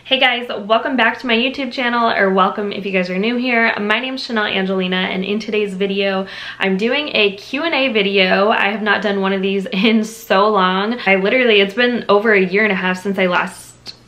Hey guys, welcome back to my YouTube channel, or welcome if you guys are new here. My name is Chanelle Angelina, and in today's video, I'm doing a Q&A video. I have not done one of these in so long. It's been over a year and a half since I last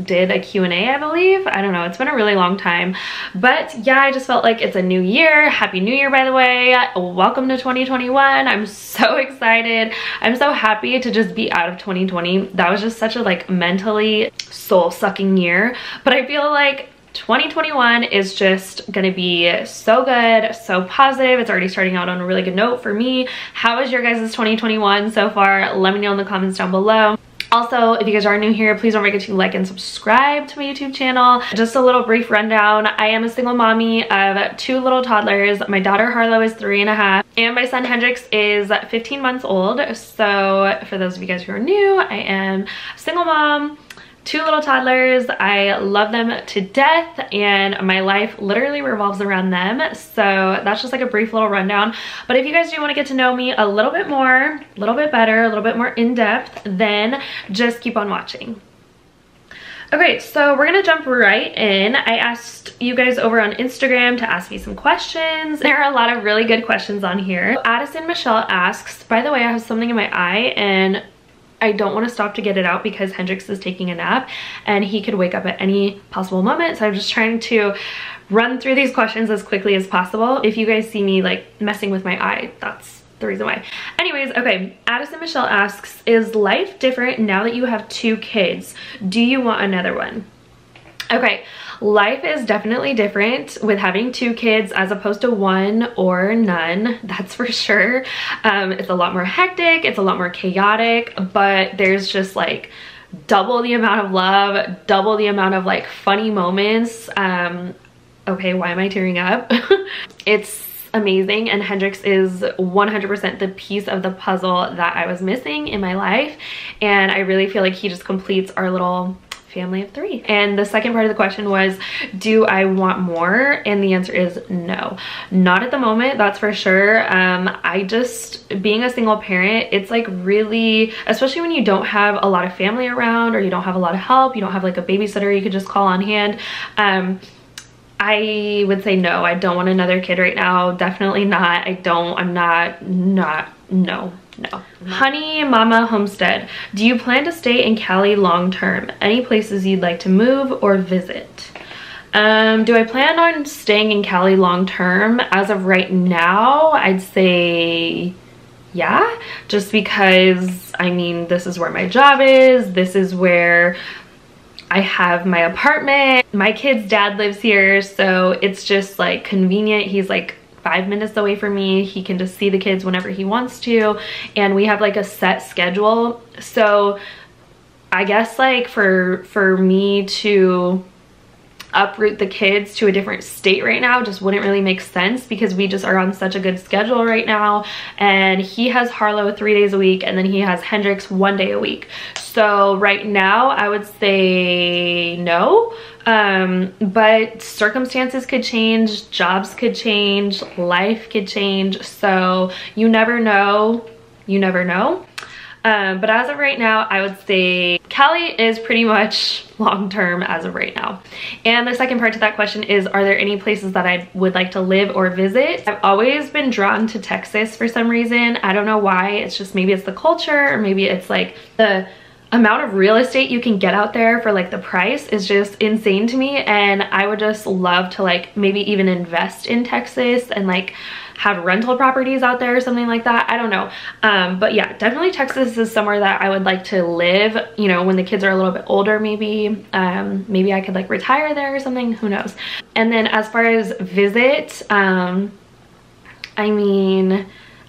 did a Q&A, I believe. I don't know, it's been a really long time. But yeah, I just felt like it's a new year. Happy New Year, by the way. Welcome to 2021. I'm so excited. I'm so happy to just be out of 2020. That was just such a mentally soul-sucking year. But I feel like 2021 is just gonna be so good, so positive. It's already starting out on a really good note for me. How is your guys' 2021 so far? Let me know in the comments down below. Also, if you guys are new here, please don't forget to like and subscribe to my YouTube channel. Just a little brief rundown. I am a single mommy of 2 little toddlers. My daughter Harlow is 3.5, and my son Hendrix is 15 months old. So for those of you guys who are new, I am a single mom, 2 little toddlers. I love them to death, and my life literally revolves around them. So that's just like a brief little rundown. But if you guys do want to get to know me a little bit more, a little bit better, a little bit more in depth, then just keep on watching. Okay, so we're gonna jump right in. I asked you guys over on Instagram to ask me some questions. There are a lot of really good questions on here. Addison Michelle asks, by the way, I have something in my eye and I don't want to stop to get it out because Hendrix is taking a nap and he could wake up at any possible moment. So I'm just trying to run through these questions as quickly as possible. If you guys see me messing with my eye, that's the reason why. Anyways, okay, Addison Michelle asks, is life different now that you have 2 kids? Do you want another one? Okay, life is definitely different with having 2 kids as opposed to 1 or none, that's for sure. It's a lot more hectic, it's a lot more chaotic, but there's just double the amount of love, double the amount of funny moments. Okay, why am I tearing up? It's amazing, and Hendrix is 100% the piece of the puzzle that I was missing in my life, and I really feel like he just completes our little family of 3. And the second part of the question was, do I want more? And the answer is no, not at the moment, that's for sure. Being a single parent, it's really, especially when you don't have a lot of family around, or you don't have a lot of help, you don't have a babysitter you could just call on hand. I would say no, I don't want another kid right now. Definitely not. No. Honey Mama Homestead, do you plan to stay in Cali long term? Any places you'd like to move or visit? Do I plan on staying in Cali long term? As of right now, I'd say yeah, just because this is where my job is, this is where I have my apartment, my kid's dad lives here, so it's just convenient. He's 5 minutes away from me. He can just see the kids whenever he wants to, and we have a set schedule. So I guess for me to uproot the kids to a different state right now just wouldn't really make sense, because we just are on such a good schedule right now, and he has Harlow 3 days a week, and then he has Hendrix 1 day a week. So right now I would say no, but circumstances could change, jobs could change, life could change, so you never know. But as of right now, I would say Cali is pretty much long-term as of right now. And the second part to that question is, are there any places that I would like to live or visit? I've always been drawn to Texas for some reason. I don't know why. It's just, maybe it's the culture, or maybe it's the amount of real estate you can get out there for the price is just insane to me, and I would just love to maybe even invest in Texas and have rental properties out there or something like that. I don't know, but yeah, definitely Texas is somewhere that I would like to live, when the kids are a little bit older. Maybe I could retire there or something, who knows. And then as far as visit, I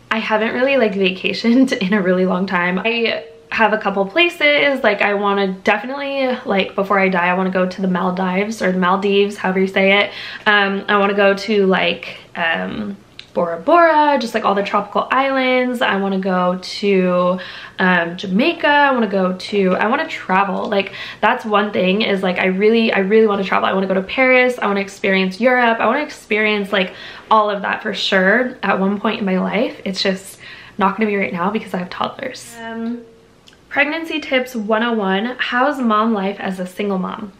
haven't really vacationed in a really long time. I have a couple places I want to definitely, before I die, I want to go to the Maldives, or the Maldives, however you say it. I want to go to Bora Bora, just all the tropical islands. I want to go to Jamaica. I want to travel. That's one thing, is I really want to travel. I want to go to Paris. I want to experience Europe. I want to experience all of that for sure at one point in my life. It's just not going to be right now because I have toddlers. Pregnancy tips 101. How's mom life as a single mom?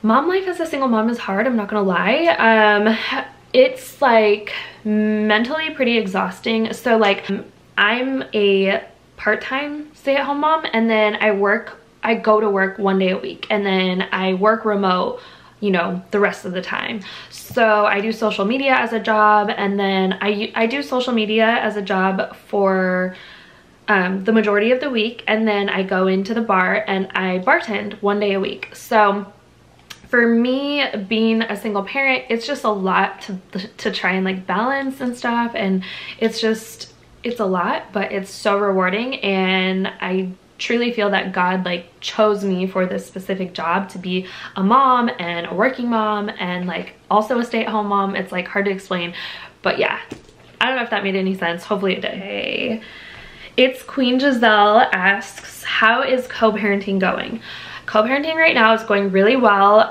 Mom life as a single mom is hard, I'm not gonna lie. It's like mentally pretty exhausting. So like I'm a part-time stay-at-home mom, and then I go to work 1 day a week, and then I work remote, you know, the rest of the time. So I do social media as a job, and then I do social media as a job for the majority of the week, and then I go into the bar and I bartend 1 day a week. So for me, being a single parent, it's just a lot to try and like balance and stuff, and it's a lot, but it's so rewarding, and I truly feel that God like chose me for this specific job to be a mom and a working mom and like also a stay-at-home mom. It's like hard to explain, but yeah, I don't know if that made any sense. Hopefully it did. Hey, it's Queen Giselle asks, how is co-parenting going? Co-parenting right now is going really well.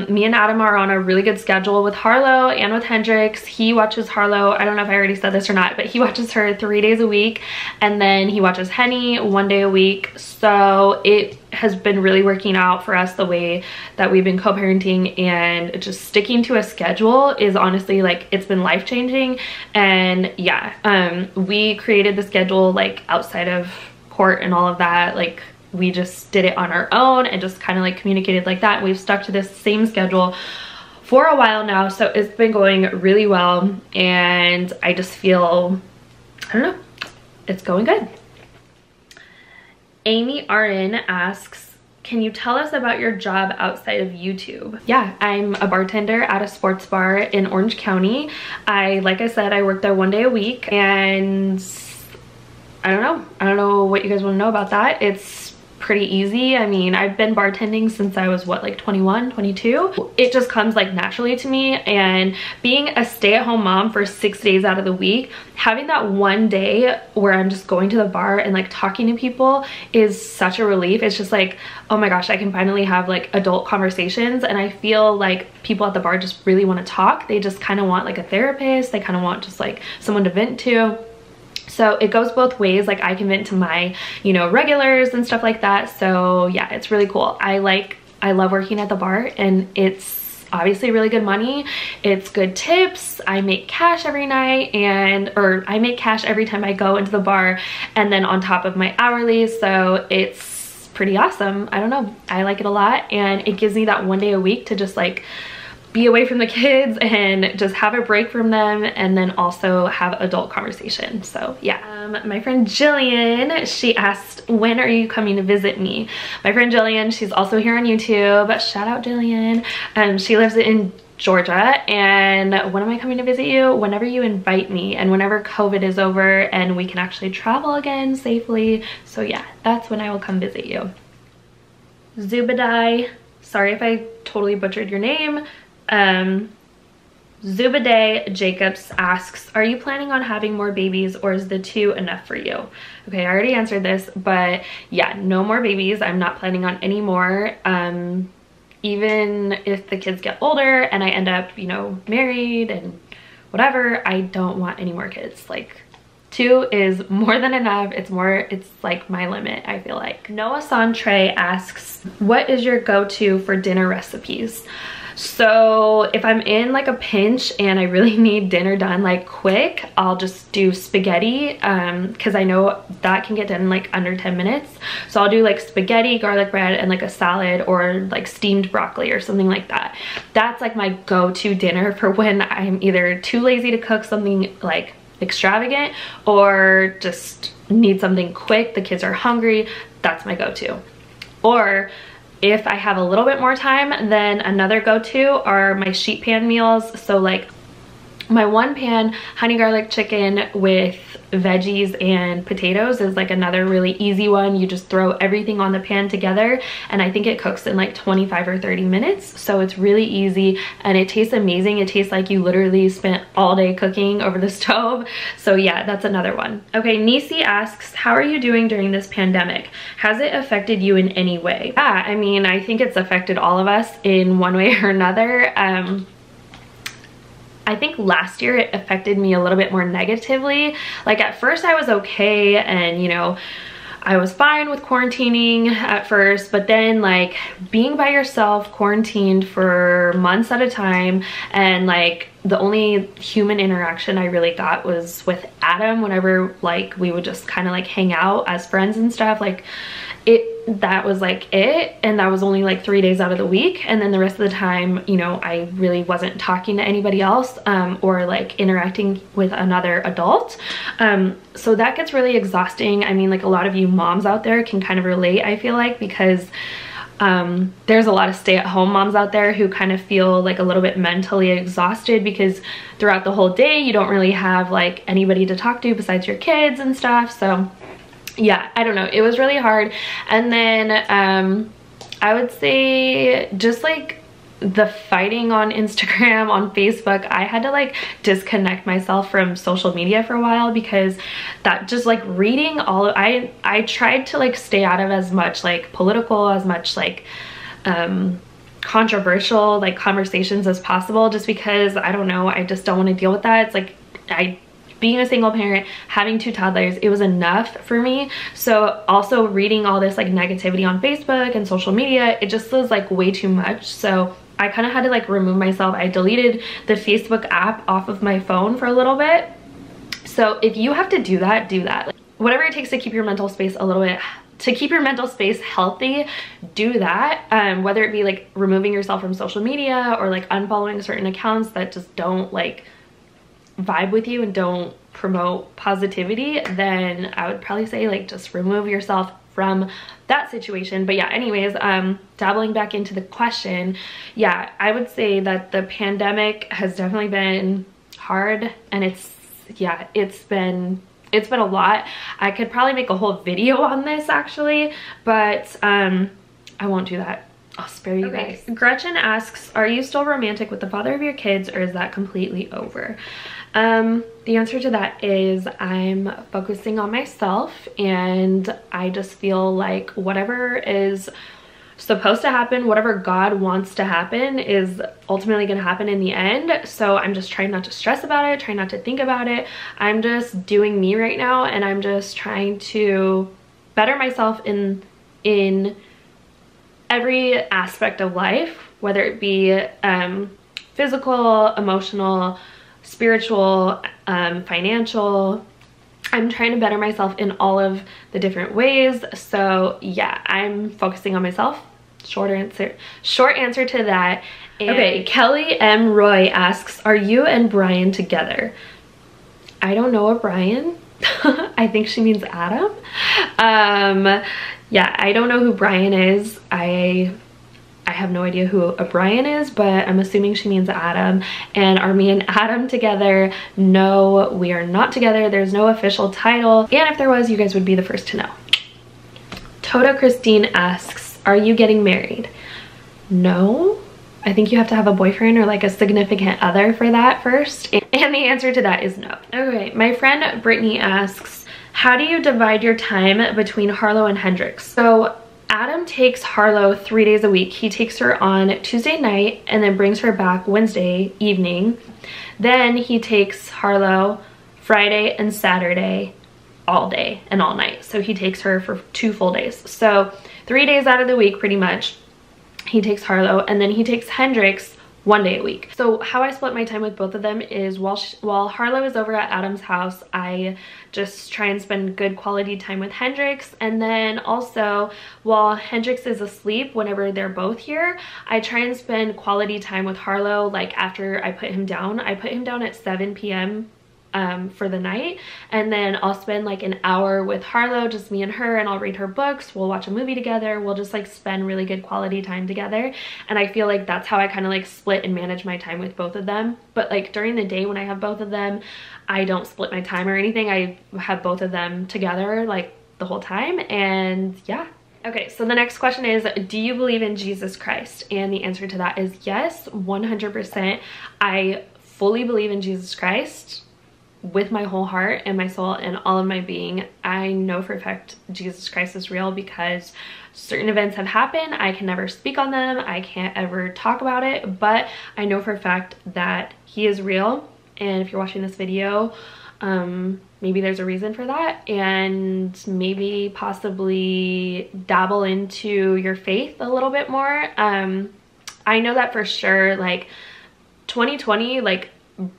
Me and Adam are on a really good schedule with Harlow and with Hendrix. He watches Harlow, I don't know if I already said this or not, but he watches her 3 days a week, and then he watches Henny 1 day a week. So it has been really working out for us the way that we've been co-parenting, and just sticking to a schedule is honestly like, it's been life-changing. And yeah, we created the schedule like outside of court and all of that. Like we just did it on our own and just kind of like communicated like that. We've stuck to this same schedule for a while now, so it's been going really well, and I just feel, I don't know, it's going good. Amy RN asks, can you tell us about your job outside of YouTube? Yeah, I'm a bartender at a sports bar in Orange County. Like I said, I work there 1 day a week, and I don't know what you guys want to know about that. It's pretty easy. I mean, I've been bartending since I was what, like 21, 22. It just comes like naturally to me, and being a stay-at-home mom for 6 days out of the week, having that 1 day where I'm just going to the bar and like talking to people is such a relief. It's just like, oh my gosh, I can finally have like adult conversations, and I feel like people at the bar just really want to talk. They just kind of want like a therapist. They kind of want just like someone to vent to. So it goes both ways. Like I can vent to my, you know, regulars and stuff like that. So yeah, it's really cool. I love working at the bar, and it's obviously really good money. It's good tips. I make cash every night, or I make cash every time I go into the bar, and then on top of my hourly. So it's pretty awesome. I don't know. I like it a lot, and it gives me that 1 day a week to just like be away from the kids and just have a break from them, and then also have adult conversation. So yeah. My friend Jillian, she asked, when are you coming to visit me? My friend Jillian, she's also here on YouTube. Shout out Jillian. She lives in Georgia, and when am I coming to visit you? Whenever you invite me, and whenever COVID is over and we can actually travel again safely. So yeah, that's when I will come visit you. Zubadai, sorry if I totally butchered your name. Zubaday Jacobs asks, are you planning on having more babies, or is the 2 enough for you? Okay, I already answered this, but yeah, no more babies. I'm not planning on any more. Even if the kids get older and I end up, you know, married and whatever, I don't want any more kids. Like 2 is more than enough. It's like my limit, I feel like. Noah Santre asks, what is your go-to for dinner recipes? So if I'm in like a pinch and I really need dinner done like quick, I'll just do spaghetti, because I know that can get done in like under 10 minutes. So I'll do like spaghetti, garlic bread, and like a salad, or like steamed broccoli or something like that. That's like my go-to dinner for when I'm either too lazy to cook something like extravagant, or just need something quick, the kids are hungry. That's my go-to. Or if I have a little bit more time, then another go-to are my sheet pan meals. So like my 1 pan honey garlic chicken with veggies and potatoes is like another really easy one. You just throw everything on the pan together, and I think it cooks in like 25 or 30 minutes. So it's really easy, and it tastes amazing. It tastes like you literally spent all day cooking over the stove. So yeah, that's another one. Okay, Nisi asks, how are you doing during this pandemic? Has it affected you in any way? Yeah, I mean, I think it's affected all of us in one way or another. I think last year it affected me a little bit more negatively. Like at first I was okay, and you know, I was fine with quarantining at first, but then like being by yourself quarantined for months at a time, and like the only human interaction I really got was with Adam whenever like we would just kind of like hang out as friends and stuff. Like that was like it, and that was only like 3 days out of the week, and then the rest of the time, you know, I really wasn't talking to anybody else or like interacting with another adult. So that gets really exhausting. I mean, like a lot of you moms out there can kind of relate, I feel like, because there's a lot of stay-at-home moms out there who kind of feel like a little bit mentally exhausted because throughout the whole day you don't really have like anybody to talk to besides your kids and stuff. So yeah, I don't know, it was really hard. And then I would say just like the fighting on Instagram, on Facebook, I had to like disconnect myself from social media for a while, because that just like reading all of, I tried to like stay out of as much like political, as much like controversial like conversations as possible, just because I don't know, I just don't want to deal with that. It's like being a single parent, having 2 toddlers, it was enough for me. So also reading all this like negativity on Facebook and social media, it just was like way too much. So I kind of had to like remove myself. I deleted the Facebook app off of my phone for a little bit. So if you have to do that, do that. Like, whatever it takes to keep your mental space a little bit, to keep your mental space healthy, do that. Whether it be like removing yourself from social media or like unfollowing certain accounts that just don't like vibe with you and don't promote positivity, then I would probably say like just remove yourself from that situation. But yeah, anyways, dabbling back into the question, yeah, I would say that the pandemic has definitely been hard, and it's been a lot. I could probably make a whole video on this actually, but I won't do that. I'll spare you guys. Gretchen asks, are you still romantic with the father of your kids, or is that completely over? The answer to that is I'm focusing on myself, and I just feel like whatever is supposed to happen, whatever God wants to happen, is ultimately going to happen in the end. So I'm just trying not to stress about it, trying not to think about it. I'm just doing me right now, and I'm just trying to better myself in every aspect of life, whether it be physical, emotional, spiritual, financial. I'm trying to better myself in all of the different ways. So yeah, I'm focusing on myself. Short answer to that. And okay, Kelly M. Roy asks, are you and Brian together? I don't know a Brian. I think she means Adam. Yeah, I don't know who Brian is. I have no idea who a Brian is, but I'm assuming she means Adam. And are me and Adam together? No, we are not together. There's no official title. And if there was, you guys would be the first to know. Toto Christine asks, are you getting married? No. I think you have to have a boyfriend or like a significant other for that first. And the answer to that is no. Okay, my friend Brittany asks, how do you divide your time between Harlow and Hendrix? So Adam takes Harlow 3 days a week. He takes her on Tuesday night and then brings her back Wednesday evening. Then he takes Harlow Friday and Saturday all day and all night. So he takes her for 2 full days. So 3 days out of the week pretty much he takes Harlow, and then he takes Hendrix 1 day a week. So how I split my time with both of them is while Harlow is over at Adam's house, I just try and spend good quality time with Hendrix. And then also while Hendrix is asleep, whenever they're both here, I try and spend quality time with Harlow. Like after I put him down at 7 p.m. For the night, and then I'll spend like an hour with Harlow, just me and her, and I'll read her books, we'll watch a movie together, we'll just like spend really good quality time together. And I feel like that's how I kind of like split and manage my time with both of them. But like during the day when I have both of them, I don't split my time or anything. I have both of them together like the whole time. And yeah. Okay, so the next question is, do you believe in Jesus Christ? And the answer to that is yes, 100%. I fully believe in Jesus Christ with my whole heart and my soul and all of my being. I know for a fact Jesus Christ is real because certain events have happened. I can never speak on them. I can't ever talk about it, but I know for a fact that he is real. And if you're watching this video, Maybe there's a reason for that, and maybe possibly dabble into your faith a little bit more. I know that for sure, like 2020 like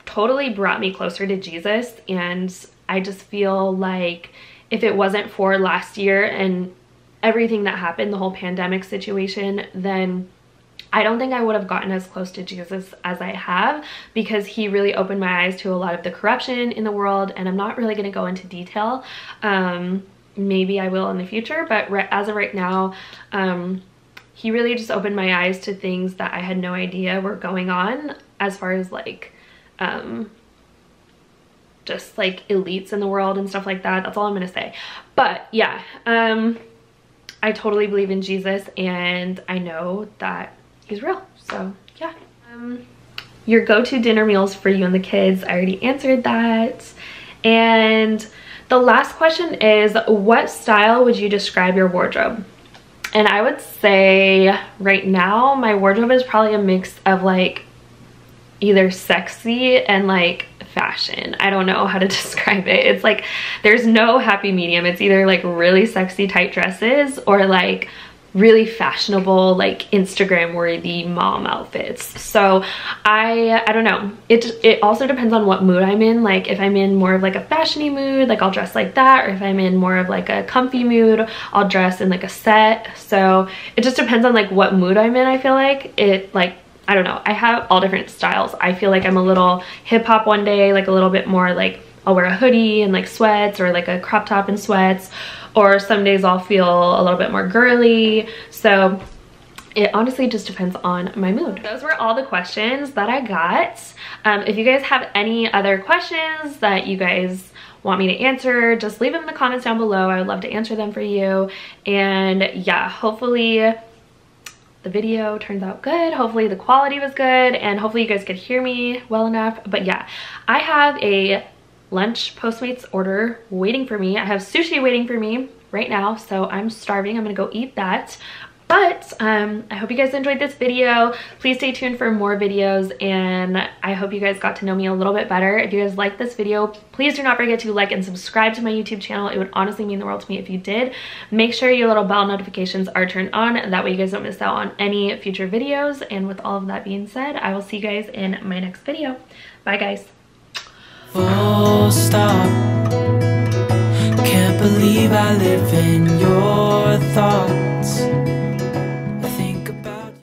totally brought me closer to Jesus, and I just feel like if it wasn't for last year and everything that happened, the whole pandemic situation, then I don't think I would have gotten as close to Jesus as I have, because he really opened my eyes to a lot of the corruption in the world. And I'm not really going to go into detail. Maybe I will in the future, but as of right now, he really just opened my eyes to things that I had no idea were going on, as far as like just like elites in the world and stuff like that. That's all I'm gonna say. But yeah, I totally believe in Jesus, and I know that he's real. So yeah. Your go-to dinner meals for you and the kids, I already answered that. And the last question is, what style would you describe your wardrobe? And I would say right now my wardrobe is probably a mix of like either sexy and like fashion. I don't know how to describe it. It's like there's no happy medium. It's either like really sexy tight dresses or like really fashionable like Instagram worthy mom outfits. So I don't know, it also depends on what mood I'm in. Like if I'm in more of like a fashiony mood, like I'll dress like that, or if I'm in more of like a comfy mood, I'll dress in like a set. So it just depends on like what mood I'm in. I feel like it, like I don't know, I have all different styles. I feel like I'm a little hip-hop one day, like a little bit more like I'll wear a hoodie and like sweats, or like a crop top and sweats, or some days I'll feel a little bit more girly. So it honestly just depends on my mood. Those were all the questions that I got. If you guys have any other questions that you guys want me to answer, just leave them in the comments down below. I would love to answer them for you. And yeah, hopefully the video turns out good. Hopefully the quality was good, and hopefully you guys could hear me well enough. But yeah, I have a lunch Postmates order waiting for me. I have sushi waiting for me right now, so I'm starving. I'm gonna go eat that. But I hope you guys enjoyed this video. Please stay tuned for more videos, and I hope you guys got to know me a little bit better. If you guys liked this video, please do not forget to like and subscribe to my YouTube channel. It would honestly mean the world to me if you did. Make sure your little bell notifications are turned on. That way you guys don't miss out on any future videos. And with all of that being said, I will see you guys in my next video. Bye guys. Full stop. Can't believe I live in your thought.